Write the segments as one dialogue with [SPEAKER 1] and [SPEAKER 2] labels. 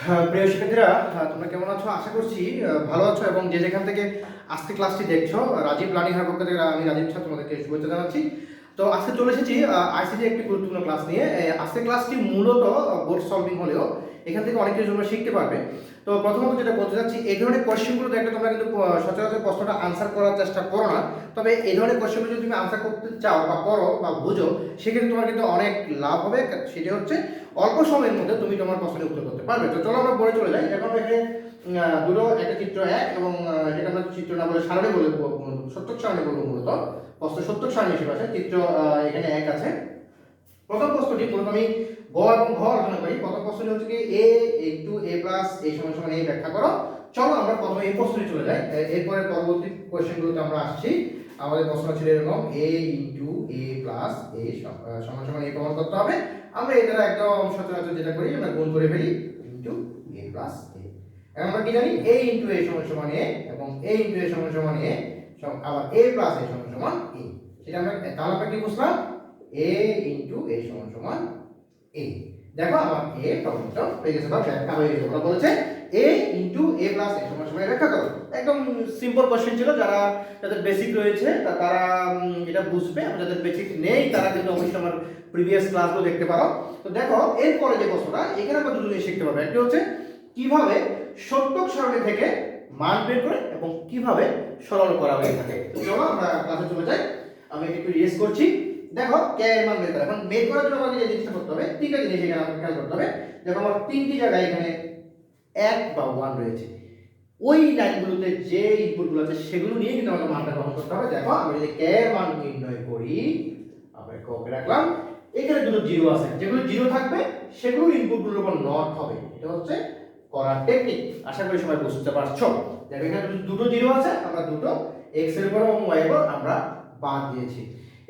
[SPEAKER 1] প্রিয় শিক্ষার্থীরা, তোমরা কেমন আছো? আশা করছি ভালো আছো এবং যে যেখান থেকে আজকে ক্লাসটি দেখছো, রাজীব লার্নিং হার পক্ষ থেকে আমি রাজীব স্যার তোমাদেরকে শুভেচ্ছা জানাচ্ছি। তো আজকে চলে এসেছি আইসিটি একটি গুরুত্বপূর্ণ ক্লাস নিয়ে। আজকে ক্লাসটি মূলত বোর্ড সলভিং হলেও এখান থেকে অনেক কিছু তোমরা শিখতে পারবে। তো প্রথমত যেটা বলতে চাচ্ছি, এই ধরনের কোয়েশ্চেনগুলো দেখলে তোমরা কিন্তু সচরাচর প্রশ্নটা আনসার করার চেষ্টা করো না। তবে এই ধরনের কোয়েশ্চেনগুলো যদি তুমি আনসার করতে চাও বা করো বা বুঝো, সেক্ষেত্রে তোমার কিন্তু অনেক লাভ হবে। সেটা হচ্ছে অল্প সময়ের মধ্যে তুমি তোমার প্রশ্নের উত্তর করতে পারবে। তো চলো আমরা পরে চলে যাই। এখন এখানে দুটো, একটা চিত্র এক এবং যেটা আমরা চিত্র না বলে সারণী বলে, সত্যক সারণী বলবো। মূলত প্রশ্ন সত্যক সারণী হিসেবে আছে। চিত্র এখানে এক আছে। প্রথম প্রশ্নটি মূলত আমি গ এবং ঘ আলোচনা করি। প্রথম প্রশ্নটি হচ্ছে কি a into a plus a সমান সমান a ব্যাখ্যা করো। চলো আমরা প্রথমে এই প্রশ্নে চলে যাই, এরপরে পরবর্তী কোশ্চেনগুলোতে আমরা আসছি। আমাদের প্রশ্ন ছিল এরকম a into a plus a সমান সমান a প্রমাণ করতে হবে। আমরা এই দ্বারা একদম সচরাচর যেটা করি, আমরা গুণ করে ফেলি ইনটু a প্লাস a। এখন আমরা কি জানি a ইনটু a সমান সমান a এবং a ইনটু a সমান সমান a, আবার a প্লাস a সমান সমান a। সেটা আমরা তাহলে আমরা কি বুঝলাম? a ইনটু a সমান সমান a। দেখো আমার a প্রমাণিত হয়ে গেছে বা ব্যাখ্যা হয়ে গেছে। ওরা বলেছে a into a plus a সমান সমান ব্যাখ্যা করো। একদম সিম্পল কোশ্চেন ছিল। যাদের বেসিক রয়েছে তারা এটা বুঝবে, আর যাদের বেসিক নেই তারা কিন্তু অবশ্যই আমার প্রিভিয়াস ক্লাসগুলো দেখতে পারো। তো দেখো এরপরে যে প্রশ্নটা, এখানে আমরা দুটো জিনিস শিখতে পারবো। একটা হচ্ছে কিভাবে সত্যক সারণী থেকে মান বের করে এবং কিভাবে সরল করা হয়ে থাকে। তো চলো আমরা ক্লাসে চলে যাই। আমি একটু রিয়েস করছি। দেখো কে এর মান বের করা। এখন বের করার জন্য আমাকে যে জিনিসটা করতে হবে, তিনটা জিনিস এখানে আমাকে খেয়াল করতে হবে। দেখো আমার তিনটি জায়গায় এখানে 1 বা 1 রয়েছে। ওই লাইনগুলোতে যে ইনপুটগুলো আছে সেগুলো নিয়ে কিন্তু আমাকে মানটা গ্রহণ করতে হবে। দেখো আমি যদি কে এর মান নির্ণয় করি, আমরা ওকে রাখলাম। এখানে দুটো জিরো আছে, যেগুলো জিরো থাকবে সেগুলো ইনপুটগুলোর উপর নট হবে। এটা হচ্ছে করার টেকনিক। আশা করি সবাই বুঝতে পারছো। দেখো এখানে দুটো জিরো আছে, আমরা দুটো x এর উপর এবং y এর উপর আমরা বাদ দিয়েছি।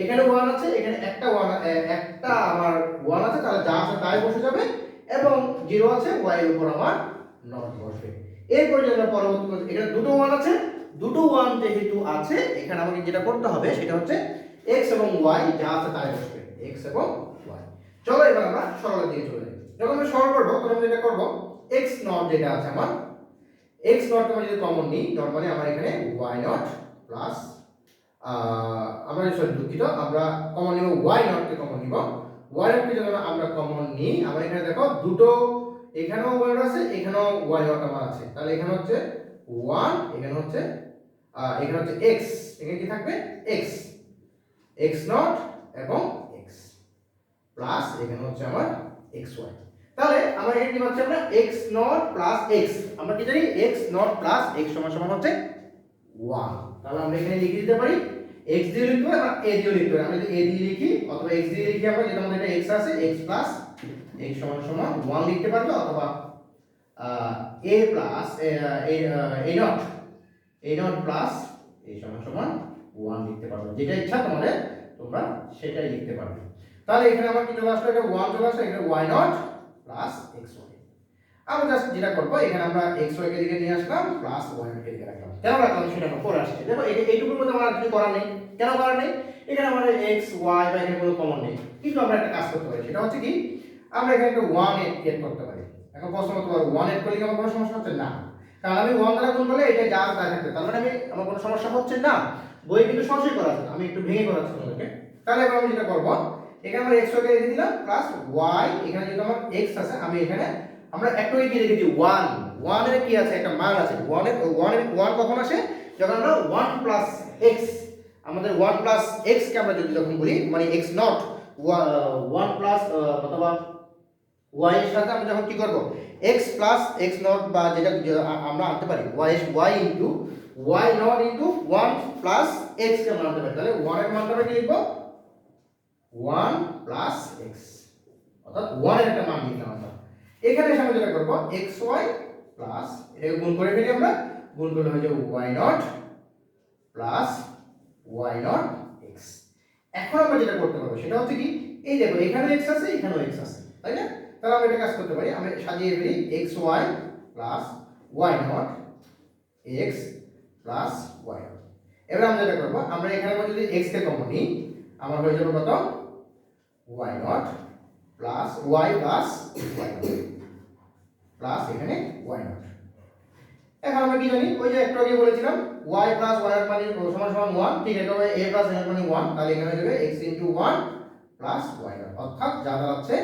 [SPEAKER 1] এখানে 1 আছে, এখানে একটা আমার 1 আছে, তাহলে যা আছে তাই বসে যাবে এবং 0 আছে, y এর উপর আমার নট বসবে। এরপর যদি আমরা পরবর্তী এখানে দুটো 1 আছে, দুটো 1 যেহেতু আছে, এখানে আমাকে যেটা করতে হবে সেটা হচ্ছে x এবং y যা আছে তাই বসবে, x এবং y। চলো এবার আমরা সরলের দিকে চলে যাই। যখন আমরা সরল করব তখন আমরা যেটা করব, x নট যেটা আছে আমার, x নট আমরা যদি কমন নিই, নরমালি আমরা এখানে y নট প্লাস আমরা দুঃখিত, আমরা কমন নিব y নট কে কমন নিব। y নট কে যখন আমরা কমন নিই, আমরা এখানে দেখো দুটো, এখানেও y নট আছে, এখানেও y নট আমার আছে। তাহলে এখানে হচ্ছে 1, এখানে হচ্ছে x, এখানে কি থাকবে x, x নট এবং x প্লাস এখানে হচ্ছে আমার xy। তাহলে আমরা এখানে কি পাচ্ছি, আমরা x নট প্লাস x, আমরা কি জানি x নট প্লাস x সমান সমান হচ্ছে 1। তাহলে আমরা এখানে লিখে দিতে পারি, x দিয়ে লিখতে পারি, আমরা a দিয়ে লিখতে পারি। আমরা যদি a দিয়ে লিখি অথবা x দিয়ে লিখি, আমরা যেটা আমাদের x আছে, x প্লাস x সমান সমান 1 লিখতে পারবো, অথবা a plus a not plus a সমান সমান 1 লিখতে পারবো। যেটা ইচ্ছা তোমাদের, তোমরা সেটাই লিখতে পারবে। তাহলে এখানে আমার কি চলে আসলো, এটা 1 চলে আসলো, এখানে y নট প্লাস xy। আমরা জাস্ট যেটা করবো, এখানে আমরা xy কে দিকে নিয়ে আসলাম, প্লাস y কে দিকে রাখলাম। কেন রাখলাম সেটা আমরা পরে আসছি। দেখো এইটুকুর মধ্যে আমার আর কিছু করার নেই। কেন করার নেই? এখানে আমাদের x y বা এখানে কোনো কমন নেই, কিন্তু আমরা একটা কাজ করতে পারি। সেটা হচ্ছে কি, আমরা এখানে একটা 1 এড করতে পারি। এখন প্রশ্ন করতে পারো 1 এড করলে কি আমার কোনো সমস্যা হচ্ছে? না, কারণ আমি 1 দ্বারা গুণ করলে এটা যা তাই থাকবে, তার মানে আমার কোনো সমস্যা হচ্ছে না। বই কিন্তু সহজেই করা আছে, আমি একটু ভেঙে করাচ্ছি তোমাদেরকে। তাহলে এবার আমি যেটা করব, এখানে আমরা x কে রেখে দিলাম প্লাস y, এখানে যেহেতু আমার x আছে, আমি এখানে আমরা একটু এগিয়ে রেখেছি 1 এর কি আছে, একটা মান আছে। 1 কখন আসে? যখন আমরা 1 প্লাস x, আমাদের 1 প্লাস x কে আমরা যদি যখন বলি, মানে x নট 1 প্লাস অথবা y এর সাথে আমরা যখন কি করব, x প্লাস x নট বা যেটা আমরা আনতে পারি y into y not into 1 plus x কে আমরা আনতে পারি। তাহলে 1 এর মানটা আমরা কি লিখব, 1 প্লাস x, অর্থাৎ 1 এর একটা মান নিলাম আমরা। এখানে এসে আমরা যেটা করব, xy প্লাস এটাকে গুণ করে ফেলি, আমরা গুণ করলে হয়ে যাবে y not plus y not x। এখন আমরা যেটা করতে পারবো সেটা হচ্ছে কি, এই দেখো এখানে x আছে, এখানেও x আছে, তাই না? তাহলে আমরা এটা কাজ করতে পারি, আমরা সাজিয়ে ফেলি xy plus y not x plus y not. এবার আমরা যেটা করব, আমরা এখানে যদি x কে কমন নিই, আমার হয়ে যাবে কত, y not plus y plus y not plus এখানে ওয়াই নট। এখন আমরা কি জানি, ওই যে একটু আগে বলেছিলাম y প্লাস y এর মানে সমান সমান 1, ঠিক আছে, a প্লাস n এর মানে 1, তাহলে এখানে হয়ে যাবে x into 1 plus y not, অর্থাৎ যা দাঁড়াচ্ছে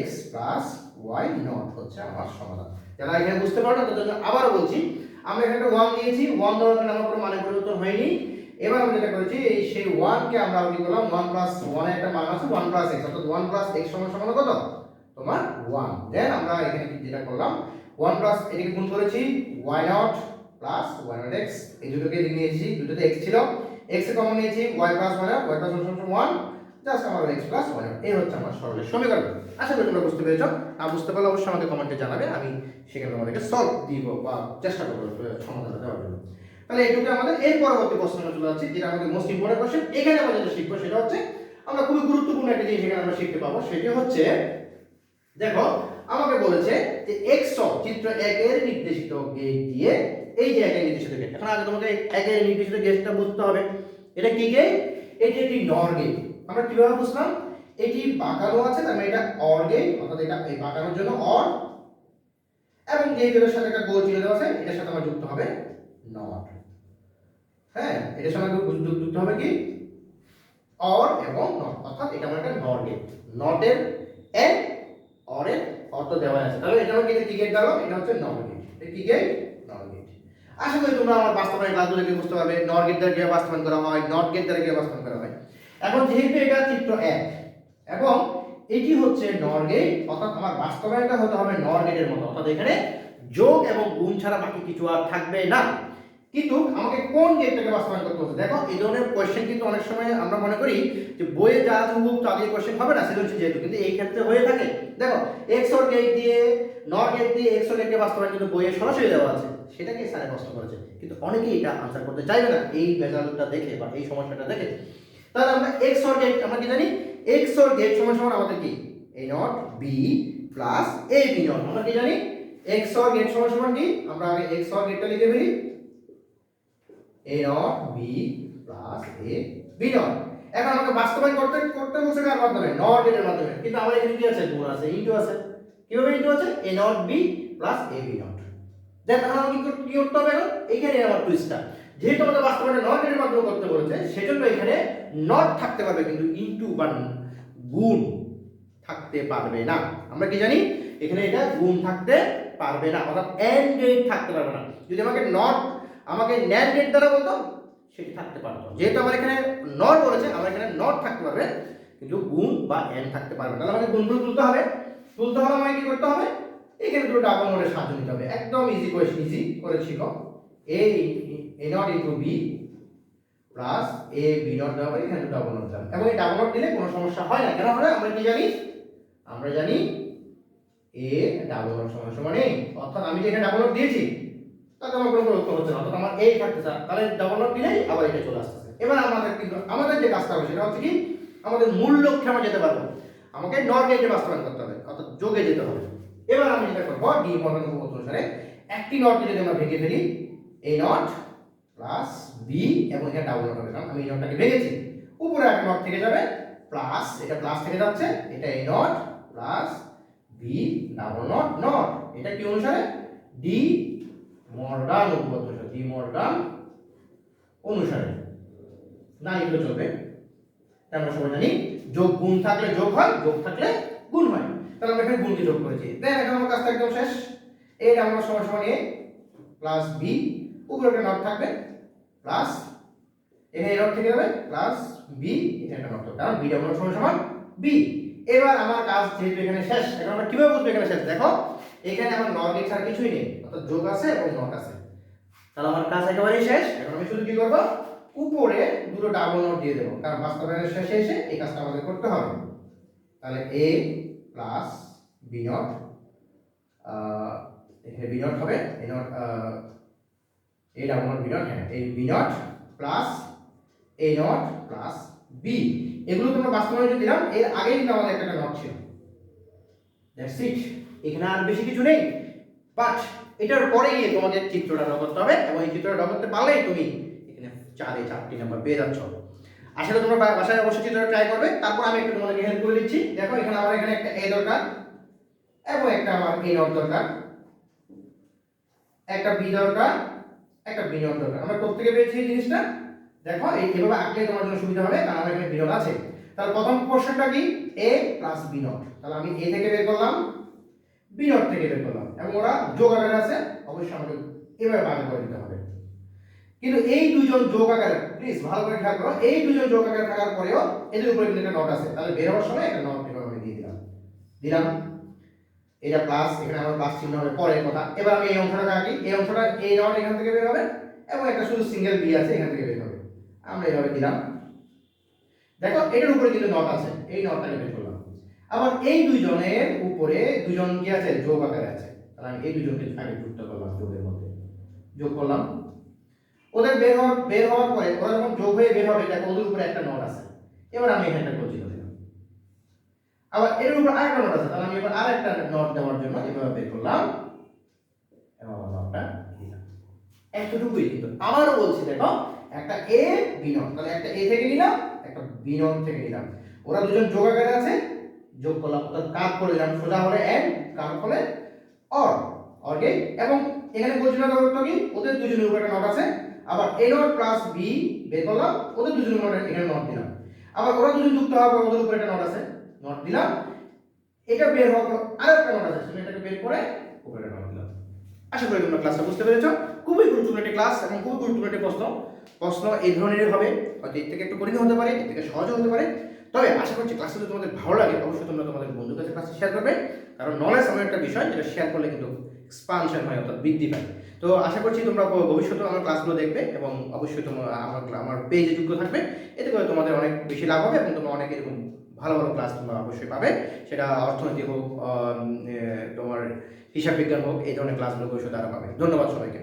[SPEAKER 1] x প্লাস y নট হচ্ছে আমার সমাধান। যারা এখানে বুঝতে পারো না তাদের জন্য আবার বলছি, আমরা এখানে 1 দিয়েছি, 1 দেওয়ার কারণে আমার কোনো মানে পরিবর্তন হয়নি। এবার আমরা যেটা করেছি, এই সেই 1 কে আমরা কি করলাম, 1 প্লাস 1 এর একটা মান আছে 1 প্লাস x, অর্থাৎ 1 প্লাস x সমান সমান কত তোমার 1। দেন আমরা এখানে কি যেটা করলাম, 1 প্লাস এটাকে গুণ করেছি y not plus y not x, এই দুটোকে এদিকে নিয়েছি, দুটোতে x ছিল, x এ কমন নিয়েছি y plus y not, y plus y সমান 1, জাস্ট আমার x প্লাস y নট। এই হচ্ছে আমার সরলের সমীকরণ। আশা করি তোমরা বুঝতে পেরেছো। না বুঝতে পারলে অবশ্যই আমাকে কমেন্টে জানাবে, আমি সেখানে তোমাদেরকে সলভ দিব বা চেষ্টা করব সমাধান দেওয়ার জন্য। তাহলে এইটুকু আমাদের এর পরবর্তী প্রশ্নে চলে যাচ্ছি, যেটা আমাদের মোস্ট ইম্পর্টেন্ট কোশ্চেন। এখানে আমরা যেটা শিখবো সেটা হচ্ছে, আমরা খুবই গুরুত্বপূর্ণ একটা জিনিস এখানে আমরা শিখতে পাবো, সেটি হচ্ছে দেখো আমাকে বলেছে যে x চিত্র 1 এর নির্দেশিত গেট দিয়ে, এই যে 1 এর নির্দেশিত গেট, এখন আগে তোমাকে 1 এর নির্দেশিত গেটটা বুঝতে হবে। এটা কি গেট? এটি একটি নর গেট। আমরা কিভাবে বুঝলাম? এটি বাঁকানো আছে, তার মানে এটা অর গেট, অর্থাৎ এটা এই বাঁকানোর জন্য অর, এবং যে গেটের সাথে একটা গোল চিহ্ন দেওয়া আছে এটার সাথে আমার যুক্ত হবে নট। হ্যাঁ, এটার সাথে যুক্ত হবে কি অর এবং নট, অর্থাৎ এটা আমার একটা নর গেট। নটের এন, অরের অর্থ দেওয়া আছে, তাহলে এটা আমাকে কি গেট দাও, এটা হচ্ছে নর গেট। এটা কি গেট? নর গেট। আশা করি তোমরা আমার বাস্তবায়ন ক্লাসগুলো দেখে বুঝতে পারবে নর গেট দ্বারা কিভাবে বাস্তবায়ন করা হয়, নট গেট দ্বারা কিভাবে বাস্তবায়ন করা হয়। এখন যেহেতু এটা চিত্র 1 এবং এটি হচ্ছে নর গেট, অর্থাৎ আমার বাস্তবায়নটা হতে হবে নর গেটের মতো, অর্থাৎ এখানে যোগ এবং গুণ ছাড়া বাকি কিছু আর থাকবে না। কিন্তু আমাকে কোন গেটটাকে বাস্তবায়ন করতে হবে? দেখো এই ধরনের কোশ্চেন কিন্তু অনেক সময় আমরা মনে করি যে বইয়ে যা আছে হুবহু তাদের কোশ্চেন হবে না, সৃজনশীল যেহেতু, কিন্তু এই ক্ষেত্রে হয়ে থাকে। দেখো এক্সর গেট দিয়ে, নর গেট দিয়ে এক্সর গেটকে বাস্তবায়ন কিন্তু বইয়ে সরাসরি দেওয়া আছে, সেটাকে স্যারে প্রশ্ন করেছে, কিন্তু অনেকেই এটা আনসার করতে চাইবে না এই রেজাল্টটা দেখে বা এই সমস্যাটা দেখে। তাহলে আমরা এক্সর গেট আমরা কি জানি, এক্সর গেট সমান সমান আমাদের কি a not b plus a b not. আমরা কি জানি এক্সর গেট সমান সমান কি, আমরা আগে এক্সর গেটটা লিখে ফেলি a not b plus a b not. এখন আমাকে বাস্তবায়ন করতে বলছে কার মাধ্যমে? নট গেটের মাধ্যমে, কিন্তু আমার এখানে কি আছে? গুণ আছে, ইনটু আছে। কিভাবে ইনটু আছে? a not b plus a b not. Then এখন আমাকে কি করতে হবে? এখন এখানে আমার টুইস্টটা, যেহেতু আমাদের বাস্তবায়ন নট গেটের মাধ্যমে করতে বলেছে, সেজন্য এখানে নট থাকতে পারবে কিন্তু ইনটু বা গুণ থাকতে পারবে না। আমরা কি জানি এখানে এটা গুণ থাকতে পারবে না, অর্থাৎ এন্ড গেট থাকতে পারবে না। যদি আমাকে ন্যান্ড গেট দ্বারা বলতো সেটি থাকতে পারতো, যেহেতু আমার এখানে নট বলেছে, আমার এখানে নট থাকতে পারবে কিন্তু গুণ বা এন্ড থাকতে পারবে না। তাহলে আমাকে গুণগুলো তুলতে হলে আমাকে কি করতে হবে? এখানে দুটো ডাবল নটের সাহায্য নিতে হবে। একদম ইজি কোয়েশ্চন, ইজি করে শিখো। a not into b plus a b not দেওয়া হয়, এখানে ডাবল নট দিলাম, এবং এই ডাবল নট দিলে কোনো সমস্যা হয় না। কেন হয় না? আমরা কি জানি? আমরা জানি a ডাবল নট সমান সমান a, অর্থাৎ আমি যে এখানে ডাবল নট দিয়েছি তাতে আমার কোনো পরিবর্তন হচ্ছে না, অর্থাৎ আমার এই থাকতেছে, তাহলে ডাবল নট দিলেই আবার এটা চলে আসতেছে। এবার আমাদের যে কাজটা হবে সেটা হচ্ছে কি, আমাদের মূল লক্ষ্যে আমরা যেতে পারবো, আমাকে নর গেটে বাস্তবায়ন করতে হবে, অর্থাৎ যোগে যেতে হবে। এবার আমি যেটা করবো, ডি মডেল উপপাদ্য অনুসারে একটি নটকে যদি আমরা ভেঙে ফেলি, a নট প্লাস b, এবং এখানে ডাবল নট হবে কারণ আমি এই নটটাকে ভেঙেছি, উপরে একটা নট থেকে যাবে প্লাস, এটা প্লাস থেকে যাচ্ছে, এটা a not plus b double not not. এটা কি অনুসারে? ডি মর্গান উপপাদ্য অনুসারে, ডি মর্গান অনুসারে না এগুলো চলবে। আমরা সবাই জানি যোগ গুণ থাকলে যোগ হয়, যোগ থাকলে গুণ হয়, তাহলে আমরা এখানে গুণকে যোগ করেছি। দেন এখন আমার কাজটা একদম শেষ। a ডাবল নট সমান সমান a প্লাস b, উপরে একটা নট থাকবে প্লাস, এখানে a নট থেকে যাবে প্লাস b, এখানে একটা নট থাকবে, কারণ b ডাবল নট সমান সমান b। এবার আমার কাজ যেহেতু এখানে শেষ, এখন আমরা কিভাবে বুঝবো এখানে শেষ? দেখো এখানে আমার নট গেট ছাড়া কিছুই নেই, অর্থাৎ যোগ আছে এবং নট আছে, তাহলে আমার কাজ একেবারেই শেষ। এখন আমি শুধু কি করব? উপরে দুটো ডাবল নট দিয়ে দেবো, কারণ বাস্তবায়নের শেষে এসে এই কাজটা আমাদের করতে হবে। তাহলে a প্লাস b নট, এখানে b নট হবে a not, a double not b not, হ্যাঁ এই b not plus a not plus b, এগুলো তোমরা বাস্তবায়নে দিলাম, এর আগেই কিন্তু আমাদের একটা নট ছিল। দ্যাটস ইট, এখানে আর বেশি কিছু নেই, বাট এটার পরে গিয়ে তোমাদের চিত্রটা ড্র করতে হবে, এবং এই চিত্রটা ড্র করতে পারলেই তুমি এখানে 4 নাম্বার পেয়ে যাচ্ছ। আসলে তোমরা বাসায় অবশ্যই চিত্রটা ট্রাই করবে। তারপর আমি একটু তোমাদেরকে হেল্প করে দিচ্ছি। দেখো এখানে আমার এখানে একটা a দরকার এবং একটা আমার a নট দরকার, একটা বি দরকার, একটা বি নট দরকার। আমরা কোত্থেকে পেয়েছি এই জিনিসটা? দেখো এইভাবে আঁকলে তোমার জন্য সুবিধা হবে, কারণ আমার এখানে বি নট আছে। তাহলে প্রথম কোশ্চেনটা কি? এ প্লাস বি নট। তাহলে আমি এ থেকে বের করলাম, বি নট থেকে বের করলাম, এবং ওরা যোগ আকারে আছে, অবশ্যই আমাকে এভাবে ভাগ করে দিতে হবে। কিন্তু এই দুইজন যোগ আকারে, প্লিজ ভালো করে খেয়াল করো, এই দুইজন যোগ আকারে থাকার পরেও এদের উপরে কিন্তু একটা নট আছে। তাহলে বের হওয়ার সময় একটা নট এভাবে দিয়ে দিলাম, দিলাম। এটা প্লাস, এখানে আমার প্লাস চিহ্ন হবে পরের কথা। এবার আমি এই অংশটা আঁকি, এই অংশটা এই নট এখান থেকে বের হবে, এবং একটা শুধু সিঙ্গেল বি আছে এখান থেকে বের হবে। আমরা এইভাবে দিলাম। দেখো এটার উপরে কিন্তু নট আছে, এই নটটাকে বের করলাম। আবার এই দুইজনের উপরে দুজন কি আছে? যোগ আকারে আছে। তাহলে আমি এই দুজনকে আগে যুক্ত করলাম, যোগের মধ্যে যোগ করলাম। ওদের বের হওয়ার পরে ওরা যখন যোগ হয়ে বের হবে, দেখো ওদের উপরে একটা নট আছে। এবার আমি এখানে একটা গচ্ছিত দিলাম। আবার এর উপর আরেকটা নট আছে, তাহলে আমি এবার আরেকটা নট দেওয়ার জন্য এভাবে বের করলাম এবং নটটা দিলাম। এতটুকুই কিন্তু আবারও বলছি, দেখো একটা এ বি নট, তাহলে একটা এ থেকে নিলাম, একটা বি নট থেকে নিলাম। ওরা দুজন যোগ আকারে আছে, যোগ করলাম, অর্থাৎ কাট করে দিলাম। সোজা হলে এন্ড, কাট হলে অর, ওকে। এবং এখানে বলছিল কি? ওদের দুজনের উপরে একটা নট আছে। আবার এ নট প্লাস বি বের করলাম, ওদের দুজনের উপরে এখানে নট দিলাম। আবার ওরা দুজন যুক্ত হওয়ার পর ওদের উপরে একটা নট আছে, নট দিলাম। এটা বের হওয়ার পর আরেকটা নট আছে, তুমি এটাকে বের করে উপরে নট দিলাম। আশা করি তোমরা ক্লাসটা বুঝতে পেরেছো। খুবই গুরুত্বপূর্ণ একটি ক্লাস এবং খুবই গুরুত্বপূর্ণ একটি প্রশ্ন এই ধরনের হবে, হয়তো এর থেকে একটু কঠিন হতে পারে, এর থেকে সহজ হতে পারে। তবে আশা করছি ক্লাসটা যদি তোমাদের ভালো লাগে, অবশ্যই তোমরা তোমাদের বন্ধুদের কাছে ক্লাসটা শেয়ার করবে, কারণ নলেজ এমন একটা বিষয় যেটা শেয়ার করলে কিন্তু এক্সপানশন হয়, অর্থাৎ বৃদ্ধি পায়। তো আশা করছি তোমরা ভবিষ্যতে আমার ক্লাসগুলো দেখবে এবং অবশ্যই তোমরা আমার পেজে যুক্ত থাকবে। এতে করে তোমাদের অনেক বেশি লাভ হবে এবং তোমরা অনেক এরকম ভালো ভালো ক্লাস তোমরা অবশ্যই পাবে। সেটা অর্থনীতি হোক, তোমার হিসাব বিজ্ঞান হোক, এই ধরনের ক্লাসগুলো ভবিষ্যতে আরও পাবে। ধন্যবাদ সবাইকে।